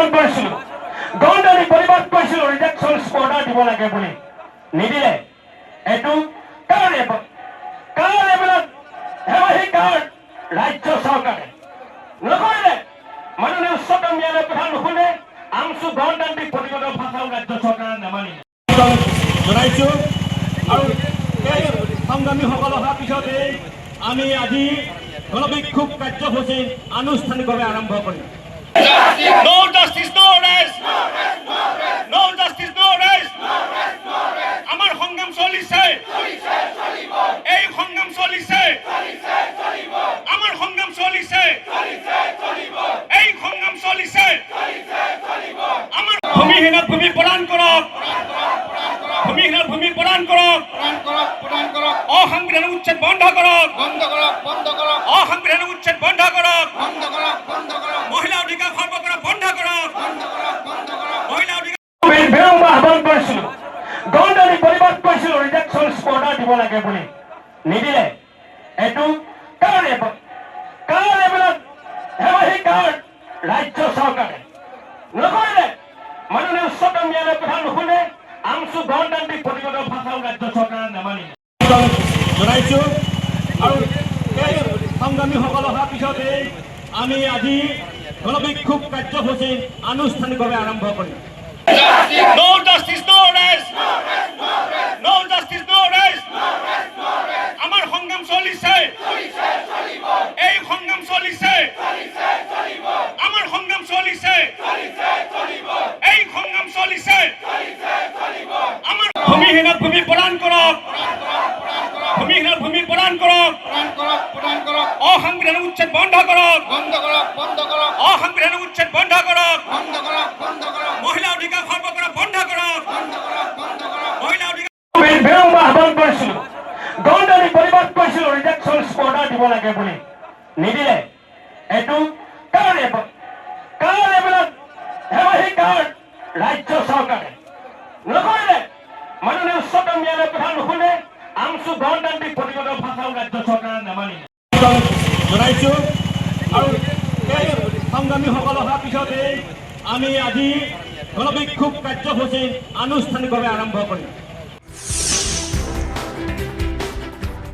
আহ্বান কৰিছিলো গণতান্ত্ৰিক প্ৰতিবাদ কৰিছিলো ৰিজেকশ্যন অৰ্ডাৰ দিব লাগে বুলি নিদিলে এইটো কাৰণ এইবিলাক হেমাহি কাৰণ ৰাজ্য চৰকাৰে নকৰিলে মাননীয় উচ্চতম ন্যায়ালয়ৰ কথা নুশুনে আমচু গণতান্ত্ৰিক প্ৰতিবাদৰ ভাষাও ৰাজ্য চৰকাৰে নামানিলে জনাইছো আৰু এই সংগ্ৰামীসকল অহাৰ পিছতে আমি আজি গণবিক্ষোভ কাৰ্যসূচী আনুষ্ঠানিকভাৱে আৰম্ভ কৰিম। No justice, no rest. No justice, no rest. আমাৰ সংগ্ৰাম চলিছে এই সংগ্ৰাম চলিছে আমাৰ সংগ্ৰাম চলিছে এই সংগ্ৰাম চলিছে আমাৰ ভূমিহীনক ভূমি প্ৰদান কৰক ভূমিহীনক ভূমি প্ৰদান কৰক অসাংবিধানিক উচ্ছেদ বন্ধ কৰক অসাংবিধানিক উচ্ছেদ বন্ধ কৰক মহিলা অধিকাৰ খৰ্ব কৰা বন্ধ কৰক মহিলা অধিকাৰ আহ্বান কৰিছিলো গণতান্ত্ৰিক প্ৰতিবাদ কৰিছিলো ৰিজেকশ্যন অৰ্ডাৰ দিব লাগে বুলি নিদিলে এইটো কাৰণ এইবিলাক হেমাহি কাৰণ ৰাজ্য চৰকাৰে নকৰিলে মাননীয় উচ্চতম ন্যায়ালয়ৰ কথা নুশুনে আমচু গণতান্ত্ৰিক প্ৰতিবাদৰ ভাষাও ৰাজ্য চৰকাৰে নামানিলে জনাইছো আৰু এই সংগ্ৰামীসকল অহাৰ পিছতে আমি আজি গণবিক্ষোভ কাৰ্যসূচী আনুষ্ঠানিকভাৱে আৰম্ভ কৰিম। No justice, no rest. No justice, no rest. আমাৰ সংগ্ৰাম চলিছে এই সংগ্ৰাম চলিছে আমাৰ সংগ্ৰাম চলিছে এই সংগ্ৰাম চলিছে আমাৰ ভূমিহীনক ভূমি প্ৰদান কৰক ভূমিহীনক ভূমি প্ৰদান কৰক অসাংবিধানিক উচ্ছেদ বন্ধ কৰক অসাংবিধানিক উচ্ছেদ বন্ধ কৰক মহিলা অধিকাৰ খৰ্ব কৰা বন্ধ কৰক মহিলা অধিকাৰ আহ্বান কৰিছিলো গণতান্ত্ৰিক প্ৰতিবাদ কৰিছিলো ৰিজেকশ্যন অৰ্ডাৰ দিব লাগে বুলি নিদিলে এইটো কাৰণ এইবিলাক হেমাহি কাৰণ ৰাজ্য চৰকাৰে নকৰিলে মাননীয় উচ্চতম ন্যায়ালয়ৰ কথা নুশুনে আমচু গণতান্ত্ৰিক প্ৰতিবাদৰ ভাষাও ৰাজ্য চৰকাৰে নামানিলে জনাইছো আৰু এই সংগ্ৰামীসকল অহাৰ পিছতে আমি আজি গণবিক্ষোভ কাৰ্যসূচী আনুষ্ঠানিকভাৱে আৰম্ভ কৰিম।